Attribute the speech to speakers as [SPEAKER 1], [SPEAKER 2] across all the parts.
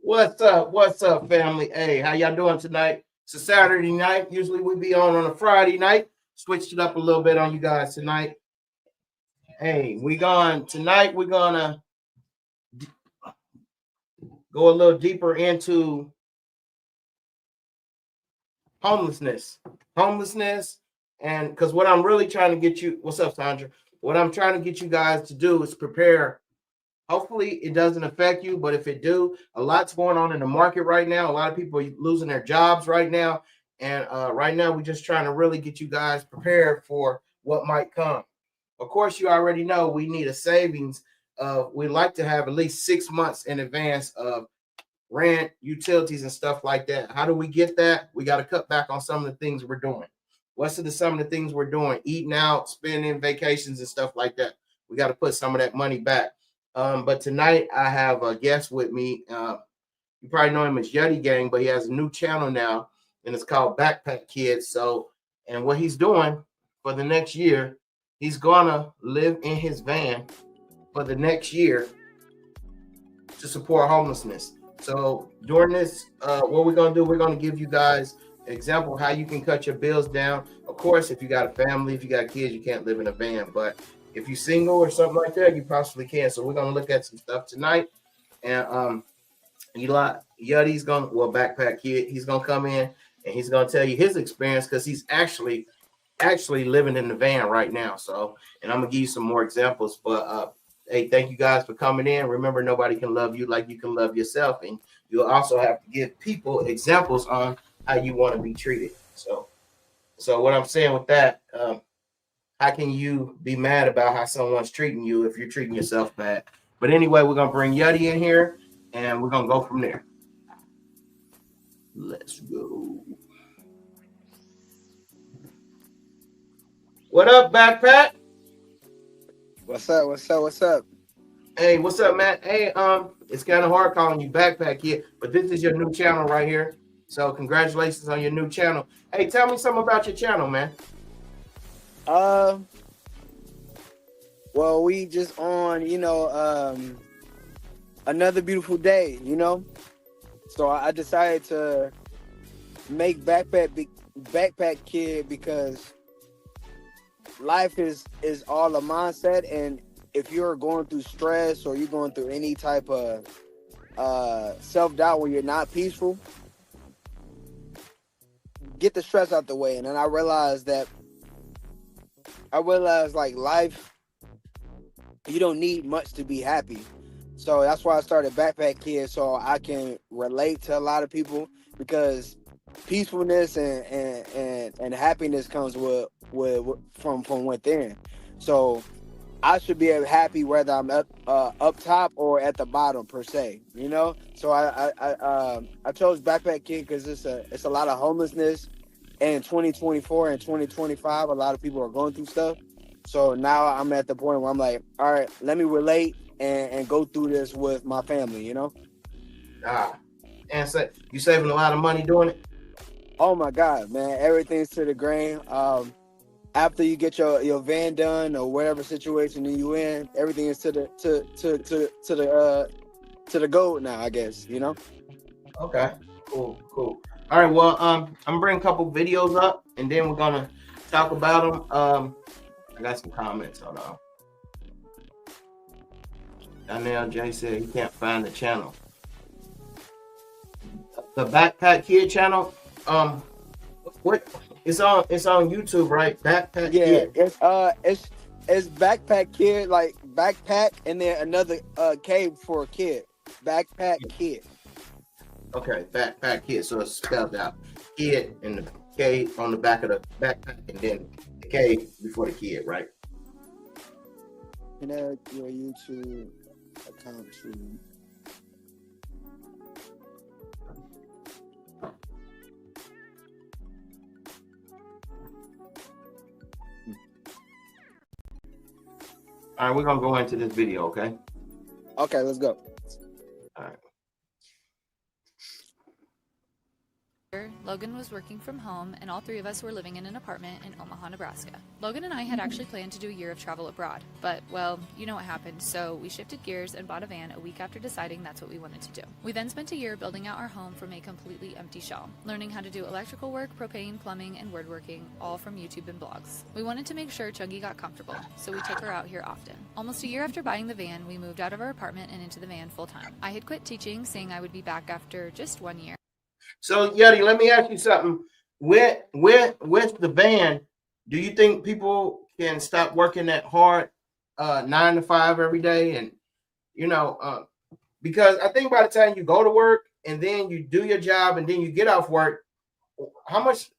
[SPEAKER 1] What's up? What's up, family? Hey, how y'all doing tonight? It's a Saturday night. Usually we be on a Friday night. Switched it up a little bit on you guys tonight. Hey, tonight. We're gonna go a little deeper into homelessness. Homelessness, and because what I'm really trying to get you, what's up, Sandra? What I'm trying to get you guys to do is prepare. Hopefully it doesn't affect you, but if it do, a lot's going on in the market right now. A lot of people are losing their jobs right now, and right now we're just trying to really get you guys prepared for what might come. Of course, you already know we need a savings. We like to have at least 6 months in advance of rent, utilities, and stuff like that. How do we get that? We got to cut back on some of the things we're doing. Some of the things we're doing? Eating out, spending vacations, and stuff like that. We got to put some of that money back. But tonight I have a guest with me. You probably know him as Yuddy Gang, but he has a new channel now, and it's called Backpack Kids. So, and what he's doing for the next year, he's gonna live in his van for the next year to support homelessness. So during this, what we're gonna do, we're gonna give you guys an example how you can cut your bills down. Of course, if you got a family, if you got kids, you can't live in a van. But if you're single or something like that, you possibly can. So we're gonna look at some stuff tonight. And Yuddy's Backpack Kid, he's gonna come in and he's gonna tell you his experience because he's actually living in the van right now. So, and I'm gonna give you some more examples. But hey, thank you guys for coming in. Remember, nobody can love you like you can love yourself, and you'll also have to give people examples on how you want to be treated. So what I'm saying with that, how can you be mad about how someone's treating you if you're treating yourself bad? But anyway, we're gonna bring Yuddy in here, and we're gonna go from there. Let's go. What up, Backpack?
[SPEAKER 2] What's up? What's up? What's up?
[SPEAKER 1] Hey, what's up, Matt? Hey, it's kind of hard calling you Backpack Kid, but this is your new channel right here. So congratulations on your new channel. Hey, tell me something about your channel, man.
[SPEAKER 2] Well, we just on, another beautiful day, So I decided to make Backpack Kid because life is all a mindset, and if you're going through stress or you're going through any type of self-doubt where you're not peaceful, get the stress out the way. And then I realized like life, you don't need much to be happy. So that's why I started Backpack Kid, so I can relate to a lot of people, because peacefulness and happiness comes from within. So I should be happy whether I'm up top or at the bottom per se, So I chose Backpack Kid because it's a lot of homelessness, and in 2024 and 2025, a lot of people are going through stuff. So now I'm at the point where I'm like, all right, let me relate and go through this with my family,
[SPEAKER 1] And so you saving a lot of money doing it?
[SPEAKER 2] Oh my God, man, everything's to the grain. After you get your van done or whatever situation you in, everything is to the goal now, I guess,
[SPEAKER 1] Okay, cool. All right, well, I'm gonna bring a couple videos up, and then we're gonna talk about them. I got some comments. Hold on. Danielle J said he can't find the channel. The Backpack Kid channel. What? It's on YouTube, right? Backpack Kid.
[SPEAKER 2] It's Backpack Kid, like backpack, and then another K for kid. Backpack Kid.
[SPEAKER 1] Okay, Backpack Kid. So it's spelled out kid and the K on the back of the backpack, and then the K before the kid, right?
[SPEAKER 2] Connect your YouTube account to.
[SPEAKER 1] All right, we're gonna go into this video, okay?
[SPEAKER 2] Okay, let's go.
[SPEAKER 1] All right.
[SPEAKER 3] Logan was working from home, and all three of us were living in an apartment in Omaha, Nebraska. Logan and I had actually planned to do a year of travel abroad, but, well, you know what happened, so we shifted gears and bought a van a week after deciding that's what we wanted to do. We then spent a year building out our home from a completely empty shell, learning how to do electrical work, propane, plumbing, and woodworking, all from YouTube and blogs. We wanted to make sure Chungi got comfortable, so we took her out here often. Almost a year after buying the van, we moved out of our apartment and into the van full time. I had quit teaching, saying I would be back after just 1 year.
[SPEAKER 1] So Yeti, let me ask you something. With the van, do you think people can stop working that hard 9 to 5 every day? And because I think by the time you go to work and then you do your job and then you get off work, how much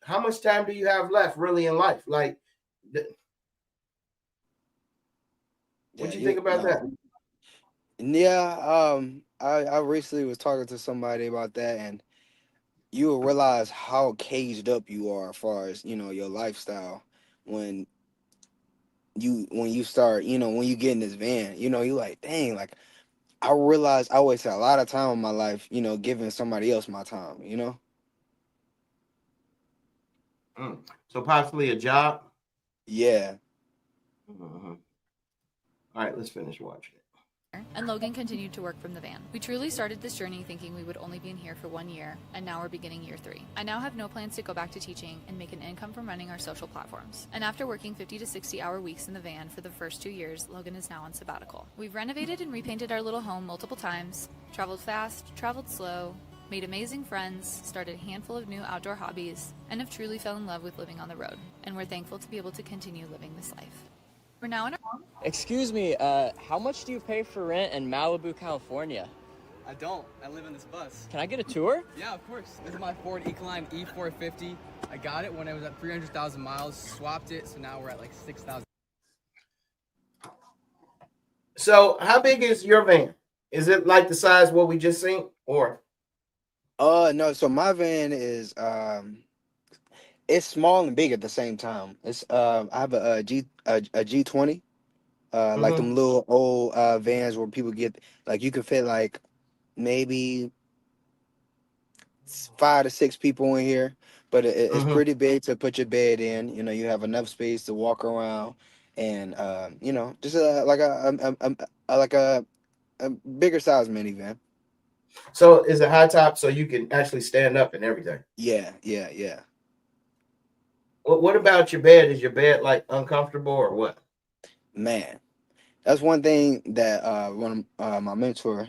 [SPEAKER 1] time do you have left really in life? Like, what do you think about that?
[SPEAKER 2] Yeah, I recently was talking to somebody about that, and you will realize how caged up you are as far as, your lifestyle when you start, when you get in this van, you like, dang, like I realize I wasted a lot of time in my life, giving somebody else my time,
[SPEAKER 1] So possibly a job.
[SPEAKER 2] Yeah.
[SPEAKER 1] All right, let's finish watching it.
[SPEAKER 3] And Logan continued to work from the van. We truly started this journey thinking we would only be in here for 1 year, and now we're beginning year 3. I now have no plans to go back to teaching and make an income from running our social platforms. And after working 50 to 60 hour weeks in the van for the first 2 years, Logan is now on sabbatical. We've renovated and repainted our little home multiple times, traveled fast, traveled slow, made amazing friends, started a handful of new outdoor hobbies, and have truly fell in love with living on the road. And we're thankful to be able to continue living this life. We're now in our...
[SPEAKER 4] Excuse me, how much do you pay for rent in Malibu, California?
[SPEAKER 5] I don't. I live in this bus.
[SPEAKER 4] Can I get a tour?
[SPEAKER 5] Yeah, of course. This is my Ford Ecoline E450. I got it when it was at 300,000 miles, swapped it, so now we're at like 6,000.
[SPEAKER 1] So how big is your van? Is it like the size what we just seen, or?
[SPEAKER 2] No, so my van is it's small and big at the same time. It's I have a G20, like them little old vans where people get, like, you can fit like maybe 5 to 6 people in here, but it's pretty big to put your bed in. You have enough space to walk around, and just like a bigger size minivan.
[SPEAKER 1] So is it high top so you can actually stand up and everything?
[SPEAKER 2] Yeah.
[SPEAKER 1] What about your bed? Is your bed like uncomfortable or what?
[SPEAKER 2] Man, that's one thing that one of my mentor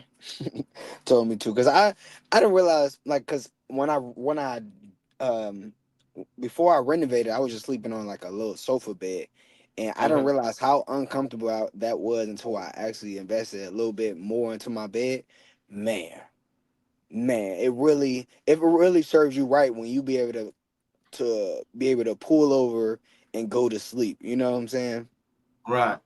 [SPEAKER 2] told me to, because I didn't realize, like, because when I before I renovated, I was just sleeping on like a little sofa bed, and I didn't realize how uncomfortable that was until I actually invested a little bit more into my bed. Man, it really serves you right when you be able to pull over and go to sleep. You know what I'm saying?
[SPEAKER 1] Right.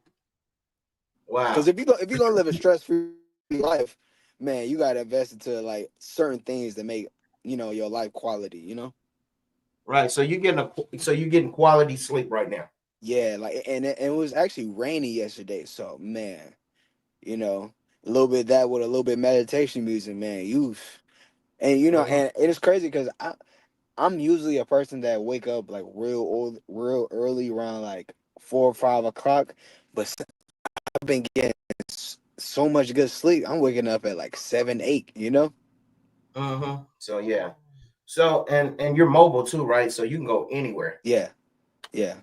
[SPEAKER 1] Wow.
[SPEAKER 2] Because if you're gonna live a stress-free life, man, you gotta invest into like certain things that make your life quality.
[SPEAKER 1] Right. So you're getting quality sleep right now.
[SPEAKER 2] Yeah, like, and it was actually rainy yesterday, so man, a little bit of that with a little bit of meditation music, man. And it's crazy because I'm usually a person that wake up like real early, around like 4 or 5 o'clock, but I've been getting so much good sleep. I'm waking up at like 7, 8.
[SPEAKER 1] So yeah. So and you're mobile too, right? So you can go anywhere.
[SPEAKER 2] Yeah.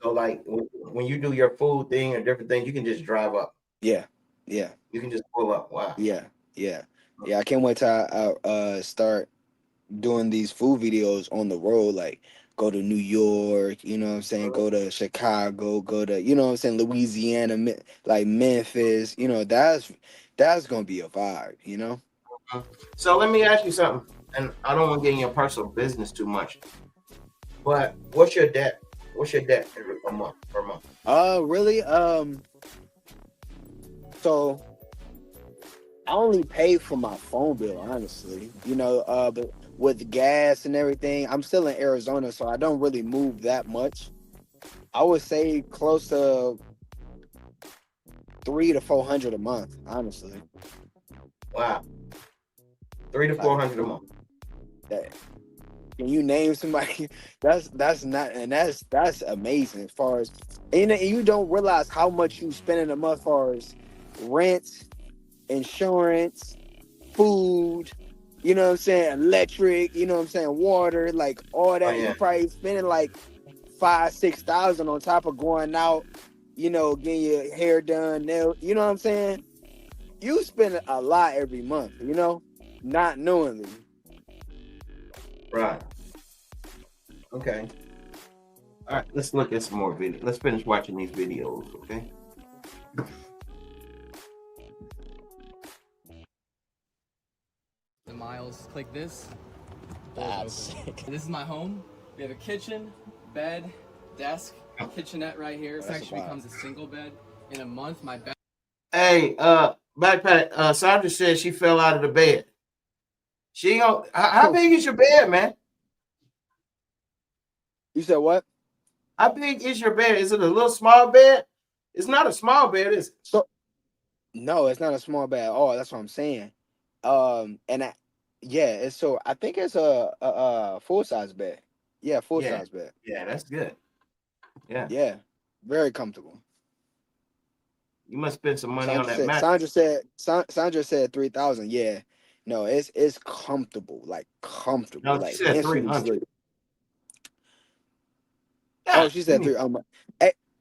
[SPEAKER 1] So like when you do your food thing or different things, you can just drive up.
[SPEAKER 2] Yeah.
[SPEAKER 1] You can just pull up. Wow.
[SPEAKER 2] Yeah. I can't wait till I start doing these food videos on the road, like go to New York, go to Chicago, go to, Louisiana, like Memphis, that's gonna be a vibe.
[SPEAKER 1] So let me ask you something, and I don't want to get in your personal business too much, but what's your debt? What's your debt per month?
[SPEAKER 2] Really? So I only pay for my phone bill, honestly. But with gas and everything, I'm still in Arizona, so I don't really move that much. I would say close to $300 to $400 a month, honestly.
[SPEAKER 1] Wow. $300 to $400 a month.
[SPEAKER 2] Yeah. Can you name somebody? That's not, and that's amazing. As far as and you don't realize how much you spend in a month, as far as rent, insurance, food. You know what I'm saying? Electric. You know what I'm saying? Water, like all
[SPEAKER 1] Oh
[SPEAKER 2] that. You
[SPEAKER 1] yeah,
[SPEAKER 2] probably spending like 5,000-6,000 on top of going out. You know, getting your hair done, nail. You know what I'm saying? You spend a lot every month. You know, not knowingly.
[SPEAKER 1] right. Okay. All right, let's look at some more video. Let's finish watching these videos, okay?
[SPEAKER 5] The miles. Click this.
[SPEAKER 4] That's sick.
[SPEAKER 5] This is my home. We have a kitchen, bed, desk, kitchenette right here. This
[SPEAKER 2] That's
[SPEAKER 5] actually
[SPEAKER 2] wild.
[SPEAKER 5] becomes a single bed. In a month, my bed.
[SPEAKER 1] Hey, backpack. Sandra said she fell out of the bed. She don't. How big is your bed, man?
[SPEAKER 2] You said what?
[SPEAKER 1] How big is your bed? Is it a little small bed? It's not a small bed, is it?
[SPEAKER 2] So no, it's not a small bed at all. That's what I'm saying. And yeah, it's so I think it's a full size bed. Yeah, full
[SPEAKER 1] Yeah.
[SPEAKER 2] size bed.
[SPEAKER 1] Yeah, that's good. Yeah,
[SPEAKER 2] Yeah, very comfortable.
[SPEAKER 1] you must spend some money on that mattress.
[SPEAKER 2] Sandra said 3,000. Yeah, no, it's comfortable, like comfortable,
[SPEAKER 1] No,
[SPEAKER 2] like
[SPEAKER 1] she said
[SPEAKER 2] instantly
[SPEAKER 1] 300.
[SPEAKER 2] sleep.
[SPEAKER 1] Yeah,
[SPEAKER 2] Oh, she said three.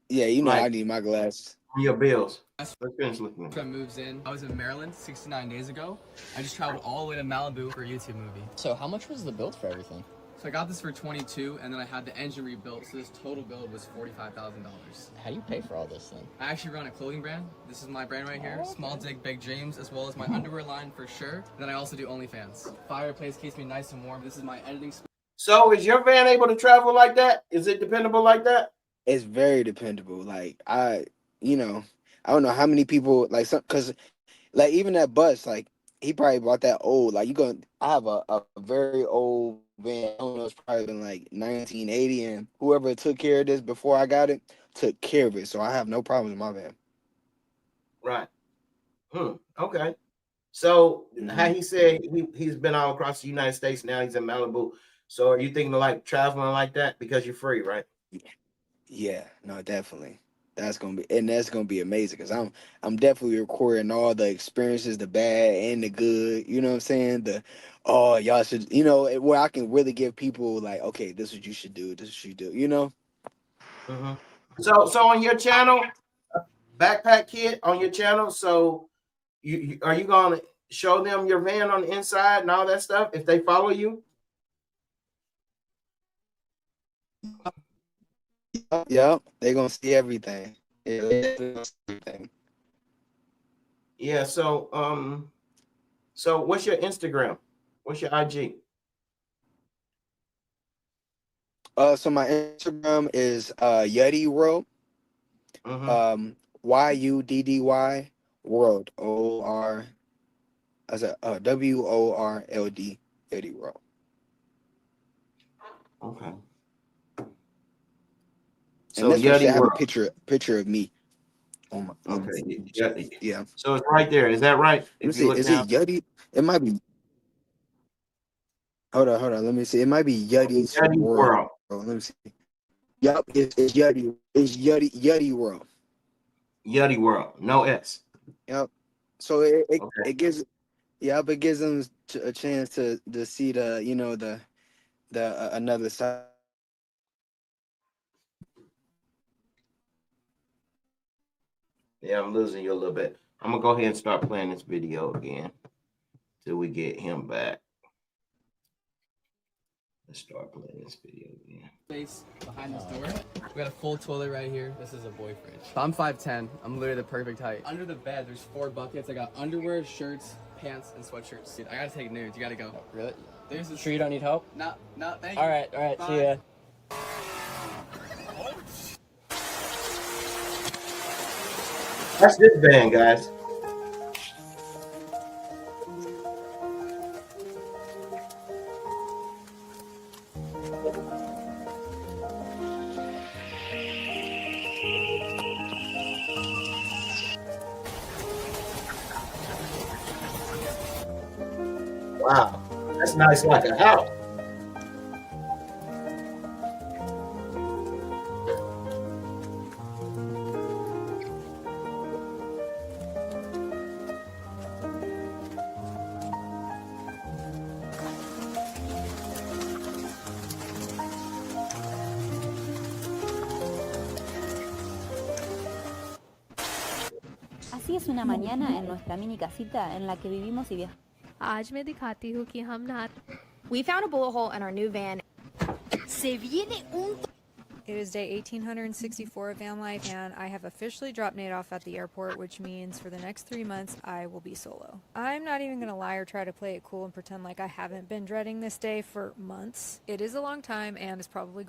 [SPEAKER 2] Yeah, you know
[SPEAKER 1] Like-
[SPEAKER 2] I need my glasses.
[SPEAKER 1] your bills. Let's finish looking at it.
[SPEAKER 5] I moves in. I was in Maryland 69 days ago. I just traveled all the way to Malibu for a YouTube movie.
[SPEAKER 4] So how much was the build for everything?
[SPEAKER 5] So I got this for 22, and then I had the engine rebuilt. So this total build was $45,000.
[SPEAKER 4] How do you pay for all this then?
[SPEAKER 5] I actually run a clothing brand. This is my brand right here.
[SPEAKER 4] Oh, okay.
[SPEAKER 5] Small Dig, Big Dreams, as well as my underwear line for sure. And then I also do OnlyFans. Fireplace keeps me nice and warm. This is my editing space.
[SPEAKER 1] So is your van able to travel like that? Is it dependable like that?
[SPEAKER 2] It's very dependable. Like you know, I don't know how many people like some because like even that bus, like he probably bought that old. Like I have a very old van. I don't know, it's probably been like 1980, and whoever took care of this before I got it took care of it. So I have no problems with my van.
[SPEAKER 1] Right. Okay. So
[SPEAKER 2] Mhm.
[SPEAKER 1] how he said he's been all across the United States. Now he's in Malibu. So are you thinking of like traveling like that because you're free, right?
[SPEAKER 2] Yeah, no, definitely. That's gonna be amazing because I'm definitely recording all the experiences, the bad and the good. You know what I'm saying? Y'all should, where I can really give people like, okay, this is what you should do. This is what you do. You know?
[SPEAKER 1] Mm-hmm. So on your channel, Backpack Kid, on your channel. So you are you gonna show them your van on the inside and all that stuff if they follow you?
[SPEAKER 2] Yep, they're gonna see everything. Yeah, they're gonna see everything.
[SPEAKER 1] Yeah. So what's your Instagram? What's your IG?
[SPEAKER 2] So my Instagram is Yuddy World.
[SPEAKER 1] Mm-hmm.
[SPEAKER 2] YUDDY World. WORLD. Yuddy World.
[SPEAKER 1] Okay.
[SPEAKER 2] And this one should
[SPEAKER 1] Yuddy
[SPEAKER 2] have
[SPEAKER 1] World.
[SPEAKER 2] a picture of me. On my,
[SPEAKER 1] Okay.
[SPEAKER 2] Yeah.
[SPEAKER 1] So it's right there. Is that right?
[SPEAKER 2] Let me see. Is it Yuddy? It might be. Hold on. Let me see. It might be Yuddy's
[SPEAKER 1] Yuddy
[SPEAKER 2] World.
[SPEAKER 1] World.
[SPEAKER 2] Let me see. Yup, it's Yuddy. It's Yuddy World.
[SPEAKER 1] Yuddy World. No S.
[SPEAKER 2] Yep. So it
[SPEAKER 1] Okay.
[SPEAKER 2] gives them a chance to see the another side.
[SPEAKER 1] Yeah, I'm losing you a little bit. I'm gonna go ahead and start playing this video again till we get him back. Let's start playing this video again.
[SPEAKER 5] Space behind this door. We got a full toilet right here. This is a boy fridge. I'm 5'10". I'm literally the perfect height. Under the bed, there's 4 buckets. I got underwear, shirts, pants, and sweatshirts. Dude, I gotta take nudes. You gotta go.
[SPEAKER 4] Really?
[SPEAKER 5] There's this.
[SPEAKER 4] Sure you don't need help?
[SPEAKER 5] No, thank you.
[SPEAKER 4] All right.
[SPEAKER 5] Bye.
[SPEAKER 4] See ya.
[SPEAKER 1] That's this band, guys. Wow, that's nice like a house.
[SPEAKER 6] es una mañana en nuestra mini casita en la que vivimos y viajamos.
[SPEAKER 7] आज मैं दिखाती हूँ कि हम नहा
[SPEAKER 8] We found a bullet hole in our new van.
[SPEAKER 9] Se viene un...
[SPEAKER 10] It is day 1864 of van life, and I have officially dropped Nate off at the airport, which means for the next 3 months, I will be solo. I'm not even gonna lie or try to play it cool and pretend like I haven't been dreading this day for months. It is a long time, and it's probably...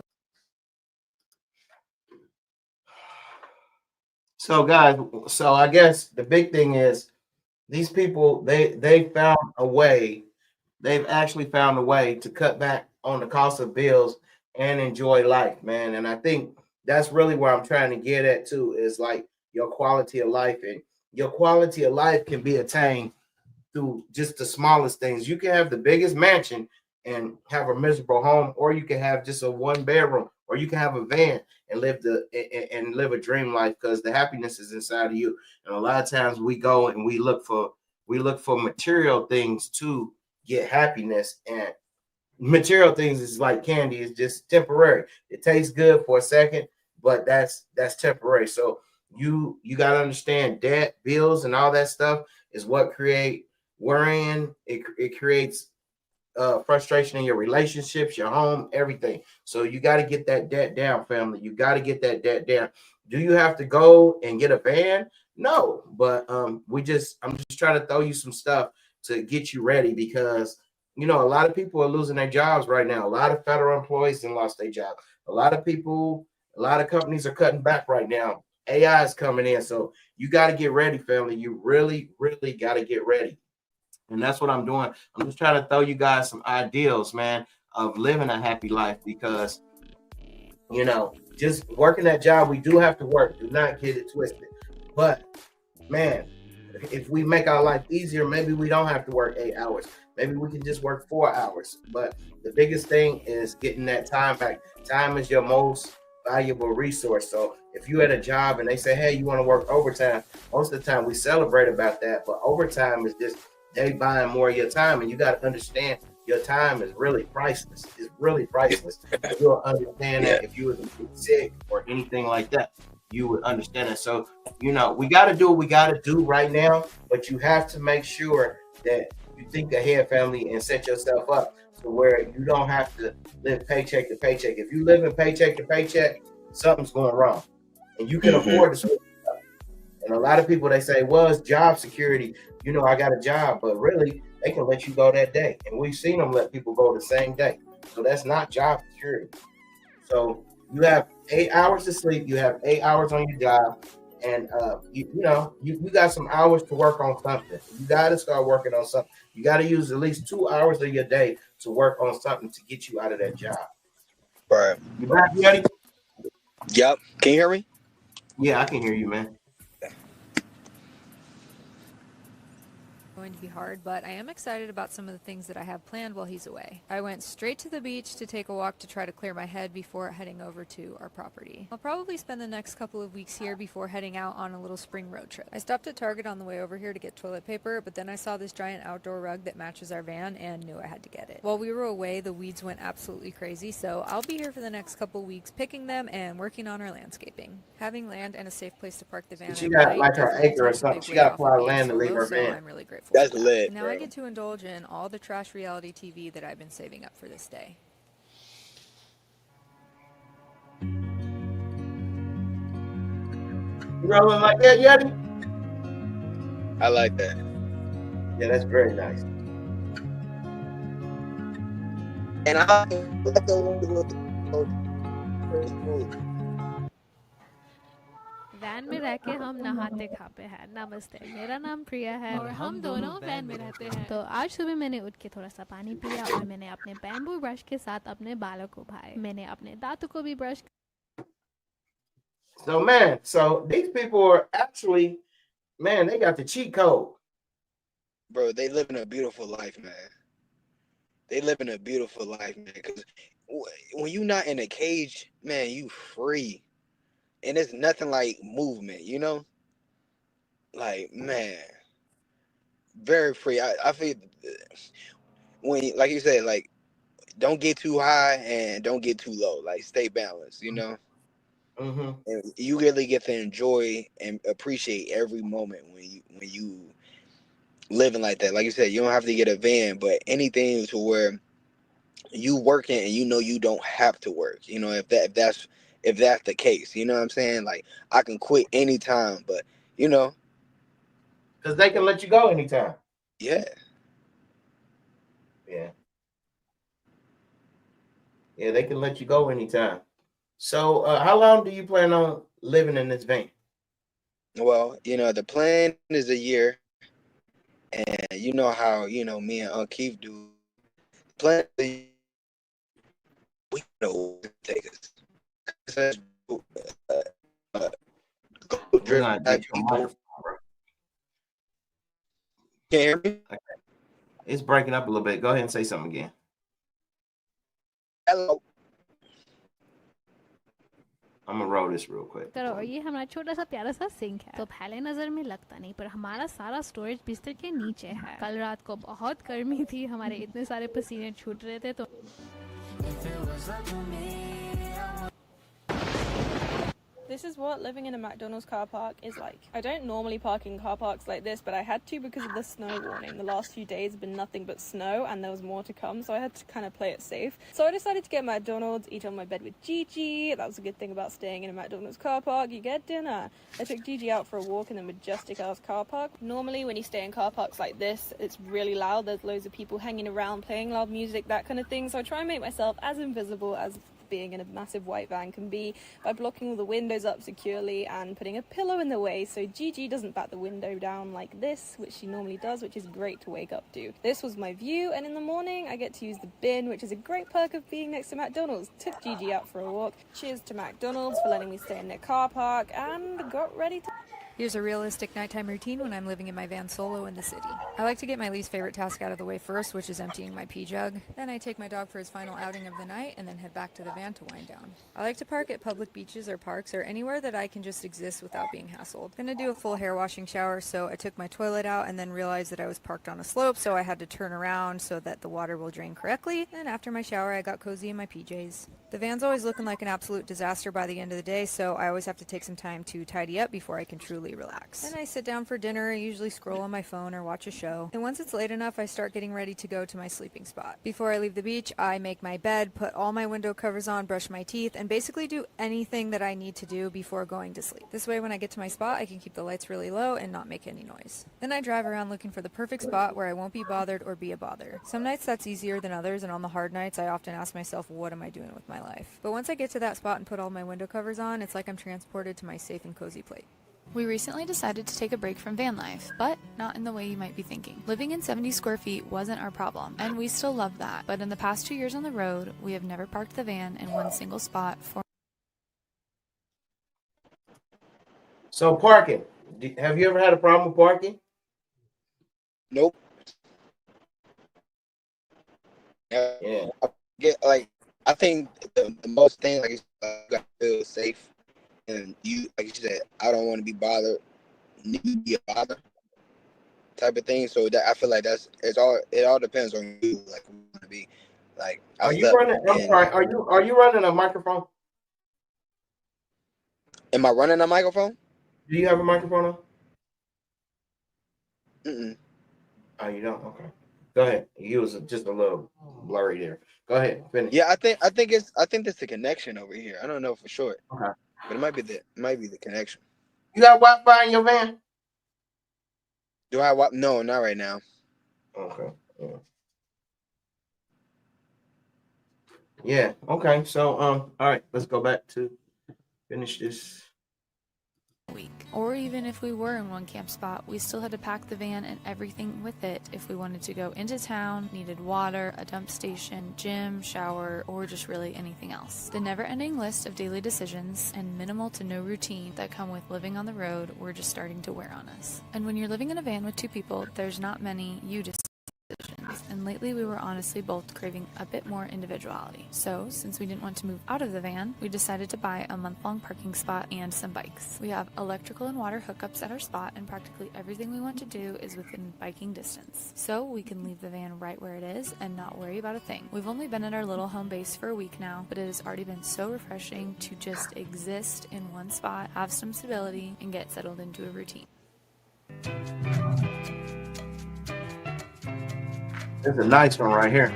[SPEAKER 1] So guys, so I guess the big thing is these people, they found a way, they've actually found a way to cut back on the cost of bills and enjoy life, man. And I think that's really where I'm trying to get at too, is like your quality of life. And your quality of life can be attained through just the smallest things. You can have the biggest mansion and have a miserable home, or you can have just a 1 bedroom, or you can have a van and live a dream life, because the happiness is inside of you. And a lot of times we go and we look for material things to get happiness, and material things is like candy. It's just temporary. It tastes good for a second, but that's temporary. So you got to understand debt, bills, and all that stuff is what create worrying. It creates frustration in your relationships, your home, everything. So you got to get that debt down, family. You got to get that debt down. Do you have to go and get a van? No, but I'm just trying to throw you some stuff to get you ready, because a lot of people are losing their jobs right now. A lot of federal employees have lost their job. A lot of companies are cutting back right now. AI is coming in. So you got to get ready, family. You really, really got to get ready. And that's what I'm doing. I'm just trying to throw you guys some ideals, man, of living a happy life, because, just working that job, we do have to work. Do not get it twisted. But, man, if we make our life easier, maybe we don't have to work 8 hours. Maybe we can just work 4 hours. But the biggest thing is getting that time back. Time is your most valuable resource. So if you had a job and they say, hey, you want to work overtime, most of the time we celebrate about that. But overtime is just they buying more of your time. And you got to understand your time is really priceless. It's really priceless. You'll understand that if you were sick or anything like that, you would understand it. So, we got to do what we got to do right now, but you have to make sure that you think ahead, family, and set yourself up to where you don't have to live paycheck to paycheck. If you live in paycheck to paycheck, something's going wrong, and you can afford to switch it up. And a lot of people, they say, well, it's job security. I got a job, but really they can let you go that day. And we've seen them let people go the same day. So that's not job security. So you have 8 hours to sleep. You have 8 hours on your job. And, you got some hours to work on something. You got to start working on something. You got to use at least 2 hours of your day to work on something to get you out of that job.
[SPEAKER 2] Right.
[SPEAKER 1] You back, Yeti?
[SPEAKER 2] Yep. Can you hear me?
[SPEAKER 1] Yeah, I can hear you, man.
[SPEAKER 10] Going to be hard, but I am excited about some of the things that I have planned while he's away. I went straight to the beach to take a walk to try to clear my head before heading over to our property. I'll probably spend the next couple of weeks here before heading out on a little spring road trip. I stopped at Target on the way over here to get toilet paper, but then I saw this giant outdoor rug that matches our van and knew I had to get it. While we were away, the weeds went absolutely crazy, so I'll be here for the next couple weeks picking them and working on our landscaping. Having land and a safe place to park the van.
[SPEAKER 1] She got like her acre or something. She got to apply land to leave her van.
[SPEAKER 10] I'm really grateful.
[SPEAKER 2] That's lit.
[SPEAKER 10] Now I get to indulge in all the trash reality TV that I've been saving up for this day.
[SPEAKER 1] You rolling like that, Yeti?
[SPEAKER 2] I like that.
[SPEAKER 1] Yeah, that's very nice.
[SPEAKER 2] And I like the one with the
[SPEAKER 7] van में रह के हम नहाते खाते हैं। नमस्ते, मेरा नाम प्रिया है और हम दोनों वैन में रहते हैं। तो आज सुबह मैंने उठ के थोड़ा सा पानी पिया और मैंने अपने बैम्बू ब्रश के साथ अपने बालों को भाए। मैंने अपने दांतों को भी brush.
[SPEAKER 1] So these people are actually, man, they got the cheat code.
[SPEAKER 2] Bro, they live in a beautiful life, man. They live in a beautiful life, man. Because when you're not in a cage, man, you free. And it's nothing like movement, Like, man, very free. I feel when, like you said, like, don't get too high and don't get too low. Like, stay balanced,
[SPEAKER 1] Mm-hmm.
[SPEAKER 2] And you really get to enjoy and appreciate every moment when you living like that. Like you said, you don't have to get a van, but anything to where you working and you know you don't have to work. You know, if that's the case, you know what I'm saying? Like I can quit anytime, but you know,
[SPEAKER 1] Because they can let you go anytime.
[SPEAKER 2] yeah.
[SPEAKER 1] Yeah. Yeah, they can let you go anytime. So, how long do you plan on living in this van?
[SPEAKER 2] Well, you know, the plan is a year, and you know how me and Uncle Keith do. Plan is a year, we know what it takes. Uh, go
[SPEAKER 1] We're
[SPEAKER 2] drift
[SPEAKER 1] gonna
[SPEAKER 2] by
[SPEAKER 1] get your
[SPEAKER 2] people.
[SPEAKER 1] microphone, bro.
[SPEAKER 2] Can you hear me?
[SPEAKER 1] Okay. It's breaking up a little bit. Go ahead and say something again.
[SPEAKER 2] Hello.
[SPEAKER 1] I'm gonna roll this real quick.
[SPEAKER 7] करो और ये हमारा छोटा सा प्यारा सा sink है तो पहले नजर में लगता नहीं पर हमारा सारा स्टोरेज बिस्तर के नीचे है। कल रात को बहुत गर्मी थी, हमारे इतने सारे पसीने छूट रहे थे तो
[SPEAKER 11] This is what living in a McDonald's car park is like. I don't normally park in car parks like this, but I had to because of the snow warning. The last few days have been nothing but snow and there was more to come, so I had to kind of play it safe. So I decided to get McDonald's, eat on my bed with Gigi. That was a good thing about staying in a McDonald's car park. You get dinner. I took Gigi out for a walk in the majestic ass car park. Normally when you stay in car parks like this, it's really loud. There's loads of people hanging around, playing loud music, that kind of thing. So I try and make myself as invisible as being in a massive white van can be by blocking all the windows up securely and putting a pillow in the way so Gigi doesn't bat the window down like this, which she normally does, which is great to wake up to. This was my view, and in the morning I get to use the bin, which is a great perk of being next to McDonald's. Took Gigi out for a walk. Cheers to McDonald's for letting me stay in their car park, and got ready to...
[SPEAKER 10] Here's a realistic nighttime routine when I'm living in my van solo in the city. I like to get my least favorite task out of the way first, which is emptying my pee jug. Then I take my dog for his final outing of the night and then head back to the van to wind down. I like to park at public beaches or parks or anywhere that I can just exist without being hassled. Gonna do a full hair washing shower, so I took my toilet out and then realized that I was parked on a slope, so I had to turn around so that the water will drain correctly. Then after my shower, I got cozy in my PJs. The van's always looking like an absolute disaster by the end of the day, so I always have to take some time to tidy up before I can truly relax. Then I sit down for dinner, I usually scroll on my phone or watch a show. And once it's late enough, I start getting ready to go to my sleeping spot. Before I leave the beach, I make my bed, put all my window covers on, brush my teeth, and basically do anything that I need to do before going to sleep. This way, when I get to my spot, I can keep the lights really low and not make any noise. Then I drive around looking for the perfect spot where I won't be bothered or be a bother. Some nights that's easier than others, and on the hard nights, I often ask myself, what am I doing with my life? But once I get to that spot and put all my window covers on, it's like I'm transported to my safe and cozy place.
[SPEAKER 3] We recently decided to take a break from van life, but not in the way you might be thinking. Living in 70 square feet wasn't our problem, and we still love that. But in the past 2 years on the road, we have never parked the van in one single spot for...
[SPEAKER 1] So, parking. Have you ever had a problem with parking?
[SPEAKER 2] Nope.
[SPEAKER 1] Yeah.
[SPEAKER 2] I think the most thing, like you gotta feel safe, and you, like you said, I don't want to be bothered, need to be a bother type of thing. So that I feel like it all depends on you, like you want to be. Like,
[SPEAKER 1] Are you running? I'm sorry. Are you running a microphone?
[SPEAKER 2] Am I running a microphone?
[SPEAKER 1] Do you have a microphone on?
[SPEAKER 2] Mm-mm.
[SPEAKER 1] Oh, you don't? Okay. Go ahead. You was just a little blurry there. Go ahead. Finish.
[SPEAKER 2] Yeah, I think it's the connection over here. I don't know for sure.
[SPEAKER 1] Okay.
[SPEAKER 2] But it might be the connection.
[SPEAKER 1] You got Wi-Fi in your van?
[SPEAKER 2] Do I have No, not right now.
[SPEAKER 1] Okay. Yeah. Okay. So all right, let's go back to finish this
[SPEAKER 3] week. Or even if we were in one camp spot, we still had to pack the van and everything with it if we wanted to go into town, needed water, a dump station, gym, shower, or just really anything else. The never-ending list of daily decisions and minimal to no routine that come with living on the road were just starting to wear on us. And when you're living in a van with two people, there's not many you decisions. things, and lately we were honestly both craving a bit more individuality. So, since we didn't want to move out of the van, we decided to buy a month-long parking spot and some bikes. We have electrical and water hookups at our spot, and practically everything we want to do is within biking distance. So, we can leave the van right where it is and not worry about a thing. We've only been at our little home base for a week now, but it has already been so refreshing to just exist in one spot, have some stability, and get settled into a routine.
[SPEAKER 1] There's a nice one right here.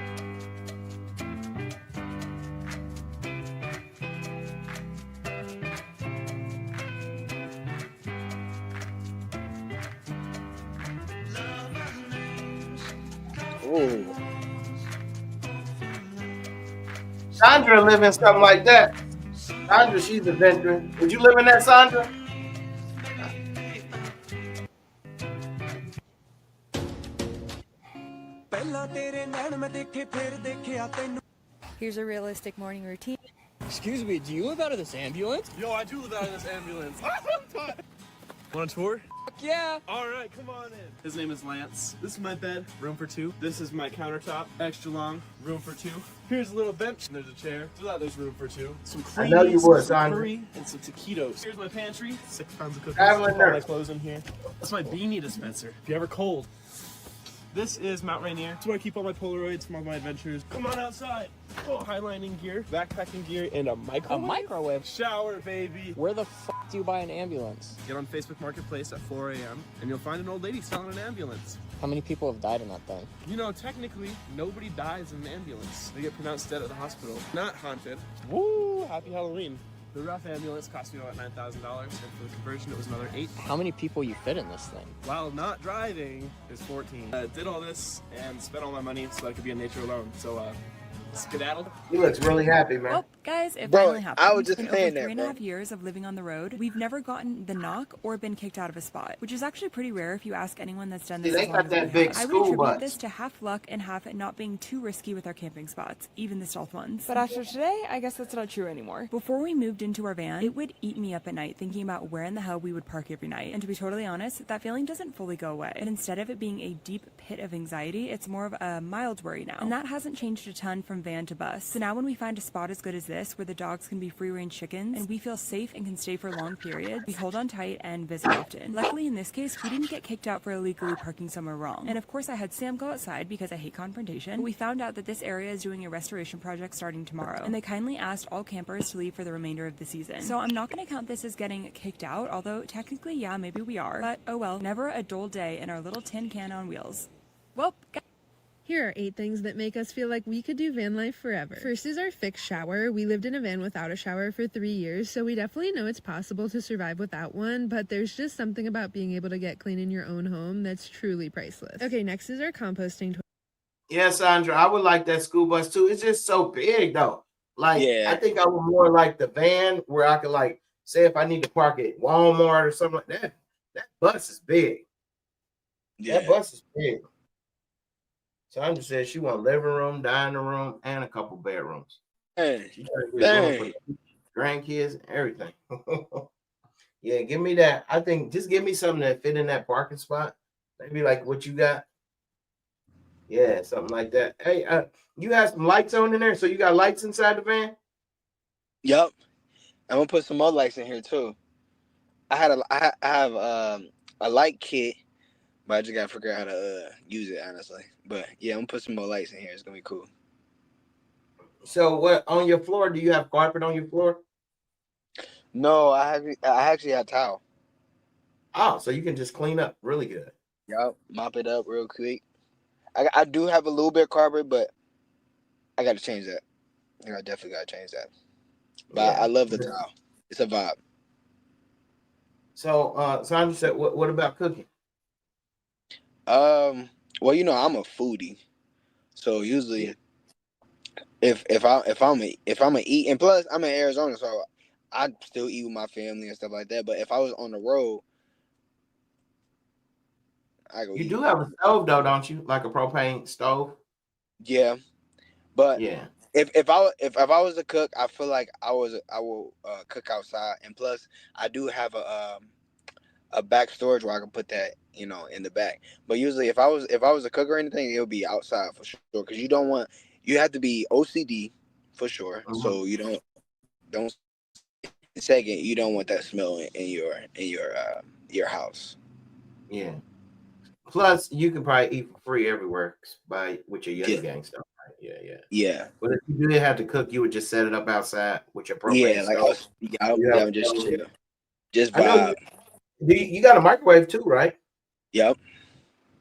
[SPEAKER 2] Ooh.
[SPEAKER 1] Sandra live in something like that. Sandra, she's a veteran. Would you live in that, Sandra?
[SPEAKER 10] Here's a realistic morning routine.
[SPEAKER 4] Excuse me, do you live out of this ambulance?
[SPEAKER 5] Yo, I do live out of this ambulance. Want a tour?
[SPEAKER 4] Fuck yeah!
[SPEAKER 5] All right, come on in. His name is Lance. This is my bed, room for two. This is my countertop, extra long, room for two. Here's a little bench, and there's a chair. To that, there's room for two. Some
[SPEAKER 1] I know you
[SPEAKER 5] creamies,
[SPEAKER 1] would,
[SPEAKER 5] some
[SPEAKER 1] Sandra.
[SPEAKER 5] curry, and some taquitos. Here's my pantry, 6 pounds of cookies.
[SPEAKER 1] Traveling
[SPEAKER 5] All my
[SPEAKER 1] nurse.
[SPEAKER 5] clothes in here. That's my beanie dispenser, if you're ever cold. This is Mount Rainier. It's where I keep all my Polaroids from all my adventures. Come on outside. Oh, highlining gear, backpacking gear, and a microwave.
[SPEAKER 4] A microwave?
[SPEAKER 5] Shower, baby.
[SPEAKER 4] Where the fuck do you buy an ambulance?
[SPEAKER 5] Get on Facebook Marketplace at 4 a.m. and you'll find an old lady selling an ambulance.
[SPEAKER 4] How many people have died in that thing?
[SPEAKER 5] You know, technically, nobody dies in an ambulance. They get pronounced dead at the hospital. Not haunted.
[SPEAKER 4] Woo!
[SPEAKER 5] Happy Halloween. The rough ambulance cost me about $9,000, and for the conversion, it was another $8,000.
[SPEAKER 4] How many people you fit in this thing?
[SPEAKER 5] While not driving is 14. Did all this and spent all my money so I could be in nature alone. So, skedaddled.
[SPEAKER 1] He looks really happy, man.
[SPEAKER 12] Well, guys, it
[SPEAKER 2] Bro,
[SPEAKER 12] finally happened.
[SPEAKER 2] I was just
[SPEAKER 12] in
[SPEAKER 2] saying
[SPEAKER 12] over
[SPEAKER 2] that,
[SPEAKER 12] 3.5
[SPEAKER 2] bro.
[SPEAKER 12] years of living on the road, we've never gotten the knock or been kicked out of a spot, which is actually pretty rare if you ask anyone that's done
[SPEAKER 1] See,
[SPEAKER 12] this.
[SPEAKER 1] they
[SPEAKER 12] as long
[SPEAKER 1] got
[SPEAKER 12] as
[SPEAKER 1] that
[SPEAKER 12] we
[SPEAKER 1] big
[SPEAKER 12] have. I would
[SPEAKER 1] school
[SPEAKER 12] attribute
[SPEAKER 1] bus.
[SPEAKER 12] this to half luck and half it not being too risky with our camping spots, even the stealth ones.
[SPEAKER 10] But after today, I guess that's not true anymore.
[SPEAKER 12] Before we moved into our van, it would eat me up at night thinking about where in the hell we would park every night. And to be totally honest, that feeling doesn't fully go away. And instead of it being a deep pit of anxiety, it's more of a mild worry now. And that hasn't changed a ton from van to bus. So now when we find a spot as good as this, where the dogs can be free-range chickens, and we feel safe and can stay for long periods, we hold on tight and visit often. Luckily in this case, we didn't get kicked out for illegally parking somewhere wrong. And of course I had Sam go outside because I hate confrontation. But we found out that this area is doing a restoration project starting tomorrow. And they kindly asked all campers to leave for the remainder of the season. So I'm not going to count this as getting kicked out, although technically, yeah, maybe we are. But oh well, never a dull day in our little tin can on wheels.
[SPEAKER 10] Well,
[SPEAKER 7] Here are 8 things that make us feel like we could do van life forever. First is our fixed shower. We lived in a van without a shower for 3 years, so we definitely know it's possible to survive without one, but there's just something about being able to get clean in your own home that's truly priceless. Okay, next is our composting toilet.
[SPEAKER 1] Yeah, Sandra, I would like that school bus too. It's just so big though. Like,
[SPEAKER 2] Yeah.
[SPEAKER 1] I think I would more like the van where I could like say if I need to park at Walmart or something like that. That bus is big.
[SPEAKER 2] Yeah.
[SPEAKER 1] That bus is big. Sandra said she want living room, dining room, and a couple bedrooms.
[SPEAKER 2] Hey,
[SPEAKER 1] She trying to get room for the grandkids and everything. Yeah, give me that. I think just give me something that fit in that parking spot. Maybe like what you got. Yeah, something like that. Hey, you have some lights on in there, so you got lights inside the van?
[SPEAKER 2] Yep. I'm gonna put some more lights in here too. I have a light kit, but I just gotta figure out how to use it honestly. But yeah, I'm gonna put some more lights in here. It's gonna be cool.
[SPEAKER 1] So what on your floor? Do you have carpet on your floor?
[SPEAKER 2] No, I actually have towel.
[SPEAKER 1] Oh, so you can just clean up really good.
[SPEAKER 2] Yep. Mop it up real quick. I do have a little bit of carpet, but I gotta change that. I definitely gotta change that. But
[SPEAKER 1] Yeah.
[SPEAKER 2] I love the towel. It's a vibe.
[SPEAKER 1] So Sandra said, what about cooking?
[SPEAKER 2] Well, you know, I'm a foodie, so usually, if I'm a eat, and plus I'm in Arizona, so I still eat with my family and stuff like that. But if I was on the road, I go.
[SPEAKER 1] You
[SPEAKER 2] eat.
[SPEAKER 1] do have a stove though, don't you? Like a propane stove?
[SPEAKER 2] Yeah, but
[SPEAKER 1] Yeah.
[SPEAKER 2] if I was to cook, I feel like I will cook outside, and plus I do have a back storage where I can put that, in the back. But usually, if I was a cook or anything, it would be outside for sure. Because you have to be OCD for sure. So you don't. Second, you don't want that smell in your house.
[SPEAKER 1] Yeah. Plus, you can probably eat for free everywhere with your Yeti Gang stuff. Right? Yeah.
[SPEAKER 2] Yeah.
[SPEAKER 1] But if you did have to cook, you would just set it up outside with your propane
[SPEAKER 2] Yeah, like
[SPEAKER 1] stove.
[SPEAKER 2] I was just chill. Just
[SPEAKER 1] I know you got a microwave too, right?
[SPEAKER 2] Yep.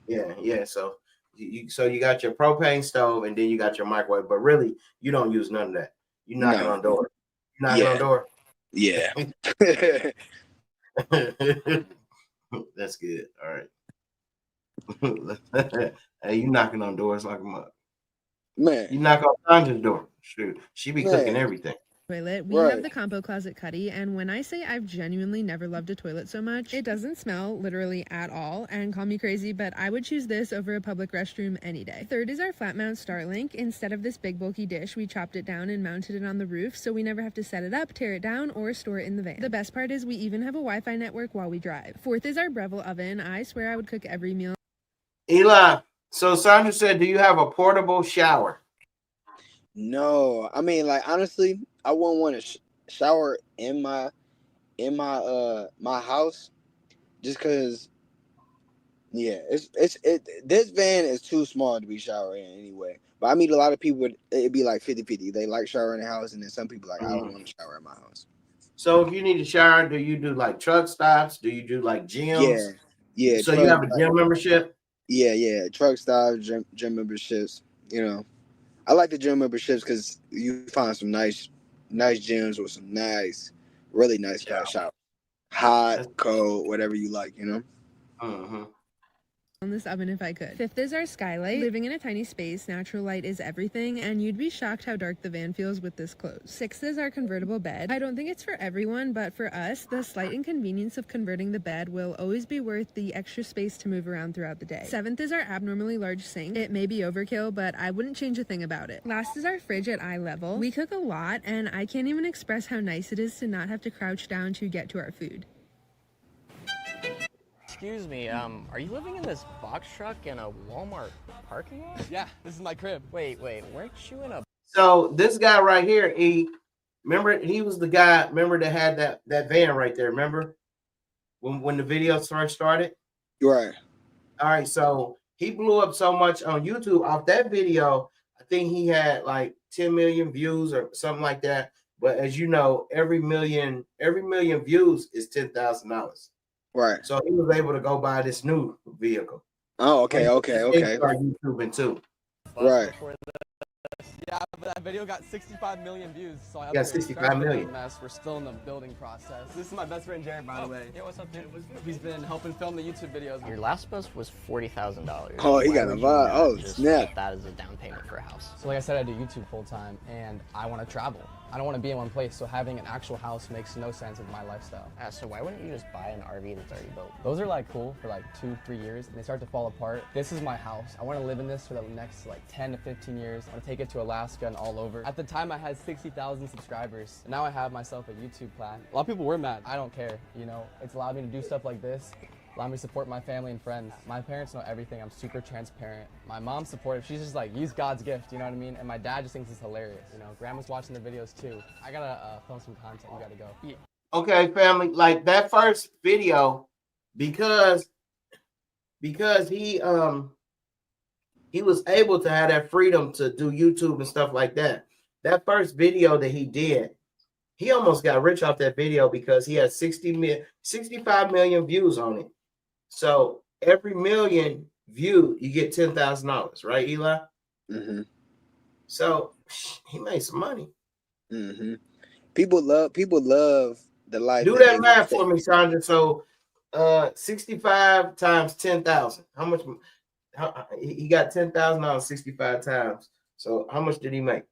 [SPEAKER 1] Yeah. So you got your propane stove and then you got your microwave, but really you don't use none of that. You're knocking on door. You're knocking on door.
[SPEAKER 2] Yeah.
[SPEAKER 1] That's good. All right. Hey, you knocking on doors like a mug.
[SPEAKER 2] Man.
[SPEAKER 1] You knock on Sandra's door. Shoot. She be cooking everything.
[SPEAKER 13] Toilet. We have the Compo Closet Cuddy, and when I say I've genuinely never loved a toilet so much, it doesn't smell literally at all, and call me crazy, but I would choose this over a public restroom any day. Third is our flat mount Starlink. Instead of this big bulky dish, we chopped it down and mounted it on the roof, so we never have to set it up, tear it down, or store it in the van. The best part is we even have a Wi-Fi network while we drive. Fourth is our Breville oven. I swear I would cook every meal.
[SPEAKER 1] Eli, so Sandra said, do you have a portable shower?
[SPEAKER 2] No, I mean, like, honestly, I wouldn't want to shower in my house, just because. Yeah, this van is too small to be showering in anyway. But I meet a lot of people. It'd be like 50-50. They like showering in the house, and then some people like, I don't want to shower in my house.
[SPEAKER 1] So if you need to shower, do you do like truck stops? Do you do like gyms?
[SPEAKER 2] Yeah.
[SPEAKER 1] So you have a gym membership?
[SPEAKER 2] Yeah. Truck stops, gym memberships. I like the gym memberships because you find some nice gyms with some really nice shower. Hot, cold, whatever you like,
[SPEAKER 13] On this oven if I could. Fifth is our skylight. Living in a tiny space, natural light is everything, and you'd be shocked how dark the van feels with this closed. Sixth is our convertible bed. I don't think it's for everyone, but for us, the slight inconvenience of converting the bed will always be worth the extra space to move around throughout the day. Seventh is our abnormally large sink. It may be overkill, but I wouldn't change a thing about it. Last is our fridge at eye level. We cook a lot, and I can't even express how nice it is to not have to crouch down to get to our food.
[SPEAKER 4] Excuse me, are you living in this box truck in a Walmart parking lot?
[SPEAKER 5] Yeah, this is my crib.
[SPEAKER 4] Wait, weren't you in a...
[SPEAKER 1] So this guy right here, remember, he was the guy, that had that van right there, remember? When the video first started?
[SPEAKER 2] Right.
[SPEAKER 1] All right, so he blew up so much on YouTube off that video. I think he had like 10 million views or something like that. But as you know, every million views is $10,000.
[SPEAKER 2] Right.
[SPEAKER 1] So he was able to go buy this new vehicle.
[SPEAKER 2] Oh, okay.
[SPEAKER 1] Start YouTubing too.
[SPEAKER 2] Right.
[SPEAKER 5] Yeah, but that video got 65 million views. So I
[SPEAKER 1] got 65 million.
[SPEAKER 5] We're still in the building process. This is my best friend Jared, by the way.
[SPEAKER 4] Yeah, what's up, dude?
[SPEAKER 5] He's been helping film the YouTube videos.
[SPEAKER 4] Your last post was $40,000.
[SPEAKER 2] Oh, he got a vibe. Oh, snap.
[SPEAKER 4] That is a down payment for a house.
[SPEAKER 5] So like I said, I do YouTube full time, and I want to travel. I don't want to be in one place, so having an actual house makes no sense with my lifestyle.
[SPEAKER 4] So why wouldn't you just buy an RV that's already built?
[SPEAKER 5] Those are like cool for like 2-3 years, and they start to fall apart. This is my house. I want to live in this for the next like 10 to 15 years. I want to take it to Alaska and all over. At the time, I had 60,000 subscribers, and now I have myself a YouTube plan. A lot of people were mad. I don't care. It's allowed me to do stuff like this. Allow me to support my family and friends. My parents know everything. I'm super transparent. My mom's supportive. She's just like, use God's gift, you know what I mean? And my dad just thinks it's hilarious, Grandma's watching the videos too. I gotta film some content. You gotta go. Yeah.
[SPEAKER 1] Okay, family, like that first video, because he was able to have that freedom to do YouTube and stuff like that. That first video that he did, he almost got rich off that video because he had 65 million views on it. So every million view, you get $10,000, right, Eli?
[SPEAKER 2] Mm-hmm.
[SPEAKER 1] So he made some money.
[SPEAKER 2] Mm-hmm. People love the life.
[SPEAKER 1] Do that math for me, Sandra. So 65 times 10,000. How much? He got $10,000 65 times. So how much did he make?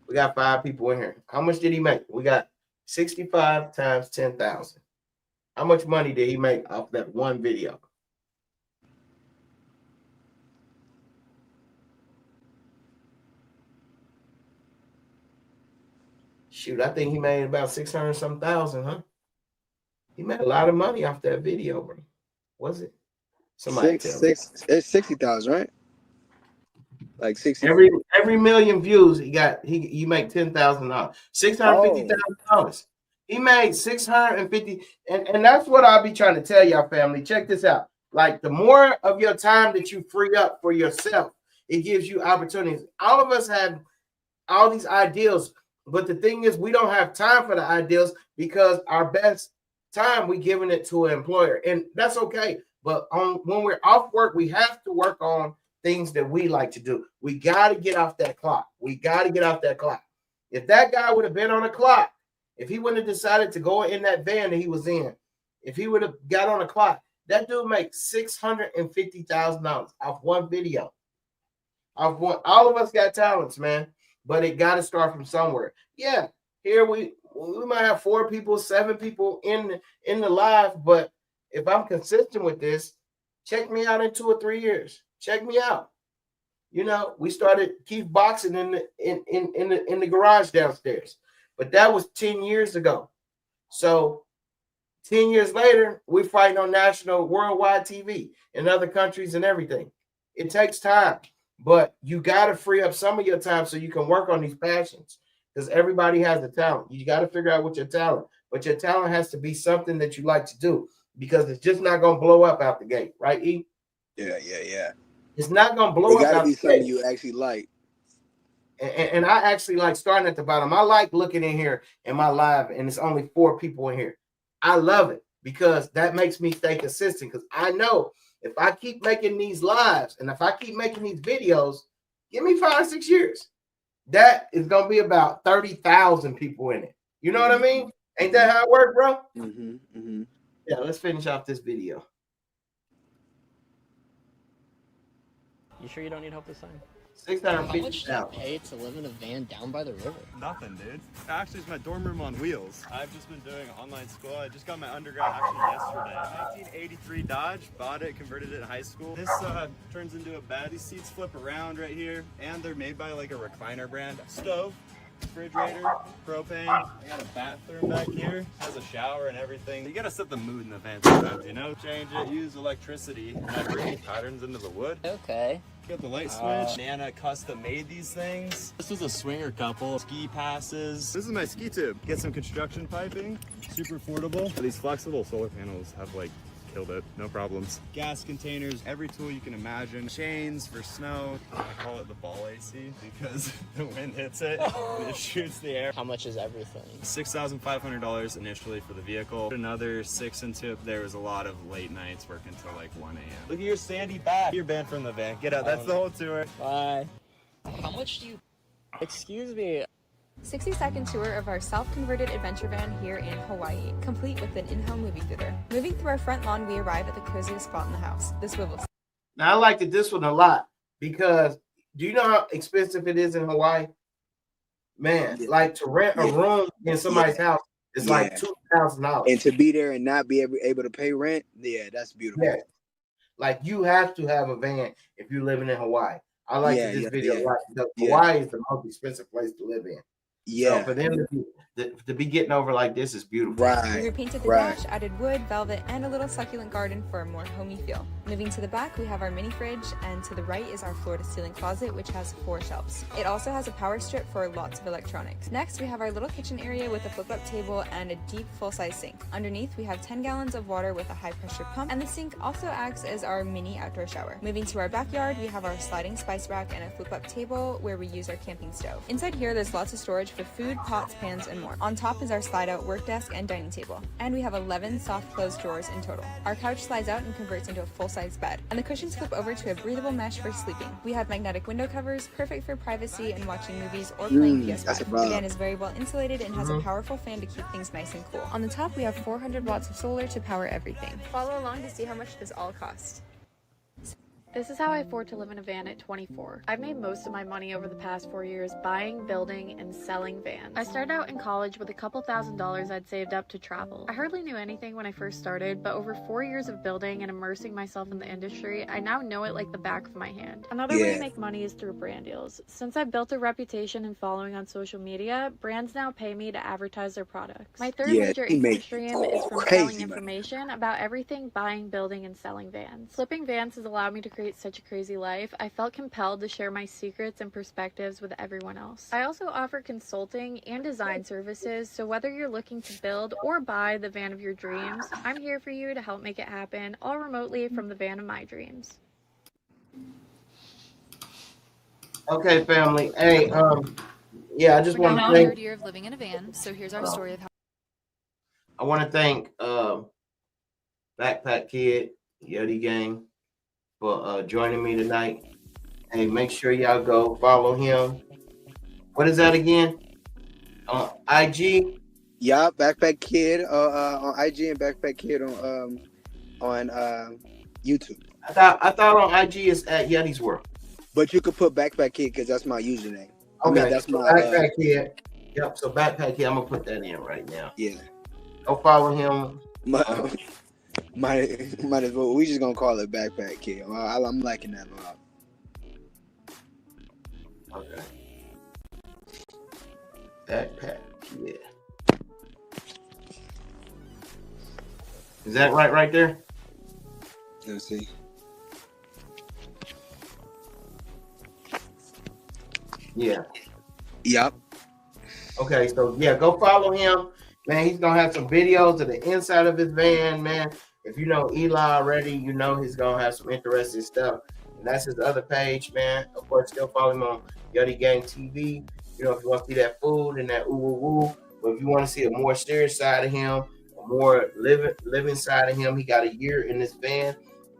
[SPEAKER 1] We got 5 people in here. How much did he make? We got 65 times 10,000. How much money did he make off that one video? Shoot, I think he made about 600 some thousand, huh? He made a lot of money off that video, bro. Was it? Somebody tell me.
[SPEAKER 2] It's 60,000, right? Like 60.
[SPEAKER 1] Every million views you make $10,000, $650,000. He made 650, and that's what I'll be trying to tell y'all, family. Check this out. Like, the more of your time that you free up for yourself, it gives you opportunities. All of us have all these ideals, but the thing is, we don't have time for the ideals because our best time we giving it to an employer, and that's okay. But when we're off work, we have to work on things that we like to do. We got to get off that clock. If that guy would have been on a clock, if he wouldn't have decided to go in that van that he was in, if he would have got on a clock, that dude makes $650,000 off one video. All of us got talents, man, but it got to start from somewhere. Yeah, here we might have 4 people, 7 people in the live, but if I'm consistent with this, check me out in 2 or 3 years. Check me out. You know, we started Keith boxing in the garage downstairs, but that was 10 years ago. So 10 years later, we're fighting on national, worldwide TV in other countries and everything. It takes time, but you got to free up some of your time so you can work on these passions, because everybody has a talent. You got to figure out what your talent, but your talent has to be something that you like to do, because it's just not going to blow up out the gate, right, E?
[SPEAKER 2] Yeah.
[SPEAKER 1] It's not going to blow up out the gate. It got to be
[SPEAKER 2] something you actually like.
[SPEAKER 1] And I actually like starting at the bottom. I like looking in here in my live, and it's only 4 people in here. I love it because that makes me stay consistent, because I know if I keep making these lives and if I keep making these videos, give me 5 or 6 years, that is going to be about 30,000 people in it. You know what I mean? Ain't that how it works, bro? Yeah, let's finish off this video.
[SPEAKER 4] You sure you don't need help this time?
[SPEAKER 14] How much do you pay to live in a van down by the river?
[SPEAKER 15] Nothing, dude. Actually, it's my dorm room on wheels. I've just been doing online school. I just got my undergrad actually yesterday. 1983 Dodge, bought it, converted it in high school. This turns into a bed. These seats flip around right here, and they're made by like a recliner brand. Stove, refrigerator, propane. I got a bathroom back here. Has a shower and everything. You gotta set the mood in the van sometimes, you know? Change it, use electricity, and I bring these patterns into the wood.
[SPEAKER 14] Okay.
[SPEAKER 15] Got the light switch. Nana custom made these things. This was a swinger couple. Ski passes. This is my ski tube. Get some construction piping. Super affordable. These flexible solar panels have like killed it. No problems. Gas containers, every tool you can imagine. Chains for snow. I call it the ball AC because the wind hits it and it shoots the air.
[SPEAKER 14] How much is everything?
[SPEAKER 15] $6,500 initially for the vehicle. Another 6 and tip. There was a lot of late nights working till like 1 a.m. Look at your sandy back. You're banned from the van. Get out. That's the whole tour.
[SPEAKER 14] Bye. How much do you...
[SPEAKER 4] Excuse me.
[SPEAKER 8] 60-second tour of our self-converted adventure van here in Hawaii, complete with an in-home movie theater. Moving through our front lawn, we arrive at the coziest spot in the house, the swivel seat.
[SPEAKER 1] Now, I liked this one a lot because do you know how expensive it is in Hawaii? Man, like to rent a room in somebody's house is like $2,000.
[SPEAKER 2] And to be there and not be able to pay rent, that's beautiful. Yeah.
[SPEAKER 1] Like you have to have a van if you're living in Hawaii. I like this video a lot because Hawaii is the most expensive place to live in.
[SPEAKER 2] Yeah.
[SPEAKER 1] So for them to be getting over like this is beautiful.
[SPEAKER 8] We repainted the dash, added wood, velvet, and a little succulent garden for a more homey feel. Moving to the back, we have our mini fridge, and to the right is our floor-to-ceiling closet, which has 4 shelves. It also has a power strip for lots of electronics. Next, we have our little kitchen area with a flip-up table and a deep full-size sink. Underneath, we have 10 gallons of water with a high-pressure pump, and the sink also acts as our mini outdoor shower. Moving to our backyard, we have our sliding spice rack and a flip-up table where we use our camping stove. Inside here, there's lots of storage for food, pots, pans, and more. On top is our slide-out work desk and dining table. And we have 11 soft close drawers in total. Our couch slides out and converts into a full-size bed. And the cushions flip over to a breathable mesh for sleeping. We have magnetic window covers, perfect for privacy and watching movies or playing PS5. The van is very well insulated and has a powerful fan to keep things nice and cool. On the top, we have 400 watts of solar to power everything. Follow along to see how much this all cost.
[SPEAKER 16] This is how I afford to live in a van at 24. I've made most of my money over the past 4 years buying, building, and selling vans. I started out in college with a couple $1,000s I'd saved up to travel. I hardly knew anything when I first started, but over 4 years of building and immersing myself in the industry, I now know it like the back of my hand. Another way to make money is through brand deals. Since I've built a reputation and following on social media, brands now pay me to advertise their products. My third major income stream is from selling information about everything buying, building, and selling vans. Flipping vans has allowed me to create such a crazy life. I felt compelled to share my secrets and perspectives with everyone else. I also offer consulting and design services, so whether you're looking to build or buy the van of your dreams, I'm here for you to help make it happen, all remotely from the van of my dreams.
[SPEAKER 1] Okay, family. Hey, yeah, I just
[SPEAKER 3] We're
[SPEAKER 1] want
[SPEAKER 3] now
[SPEAKER 1] to
[SPEAKER 3] in our
[SPEAKER 1] thank.
[SPEAKER 3] third year of living in a van, so here's our story of how.
[SPEAKER 1] I want to thank Backpack Kid, Yeti Gang, for joining me tonight. Hey, make sure y'all go follow him. What is that again? On IG?
[SPEAKER 2] Yeah, Backpack Kid on IG and Backpack Kid on YouTube.
[SPEAKER 1] I thought on IG is at Yeti's World.
[SPEAKER 2] But you could put Backpack Kid because that's my username.
[SPEAKER 1] Okay,
[SPEAKER 2] I mean, that's my
[SPEAKER 1] Backpack Kid. Yep, so Backpack Kid, I'm gonna put that in right now.
[SPEAKER 2] Yeah.
[SPEAKER 1] Go follow him.
[SPEAKER 2] Might as well. We just gonna call it Backpack Kid. I'm liking that a lot.
[SPEAKER 1] Okay. Backpack Kid. Is that right there?
[SPEAKER 2] Let's see.
[SPEAKER 1] Yeah.
[SPEAKER 2] Yep.
[SPEAKER 1] Okay, so yeah, go follow him. Man, he's gonna have some videos of the inside of his van, man. If you know Eli already, you know he's gonna have some interesting stuff. And that's his other page, man. Of course, still follow him on Yeti Gang TV. You know, if you want to see that food and that ooh. But if you want to see a more serious side of him, a more living side of him, he got a year in this van.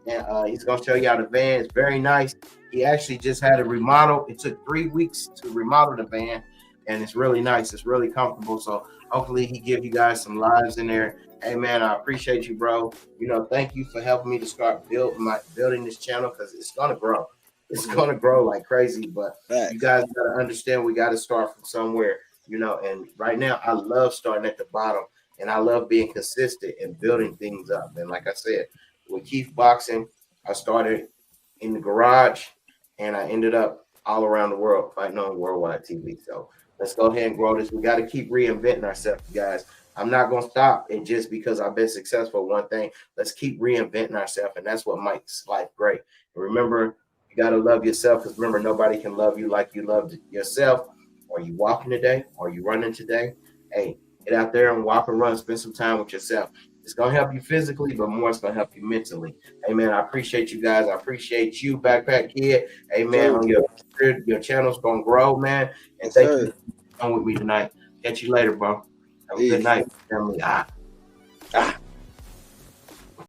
[SPEAKER 1] And he's gonna show y'all the van. It's very nice. He actually just had a remodel. It took 3 weeks to remodel the van, and it's really nice. It's really comfortable. So hopefully he give you guys some lives in there. Hey man, I appreciate you, bro. You know, thank you for helping me to start building this channel because it's gonna grow. It's gonna grow like crazy. But you guys gotta understand we gotta start from somewhere. You know, and right now I love starting at the bottom, and I love being consistent and building things up. And like I said, with Keith Boxing, I started in the garage, and I ended up all around the world fighting on worldwide TV. So let's go ahead and grow this. We got to keep reinventing ourselves, guys. I'm not going to stop it just because I've been successful at one thing. Let's keep reinventing ourselves, and that's what makes life great. And remember, you got to love yourself because remember, nobody can love you like you loved yourself. Are you walking today? Are you running today? Hey, get out there and walk and run. Spend some time with yourself. It's going to help you physically, but more it's going to help you mentally. Hey, man, I appreciate you guys. I appreciate you, Backpack Kid. Hey, man, on your channel's going to grow, man. And thank you for being with me tonight. Catch you later, bro. Have a good night, family.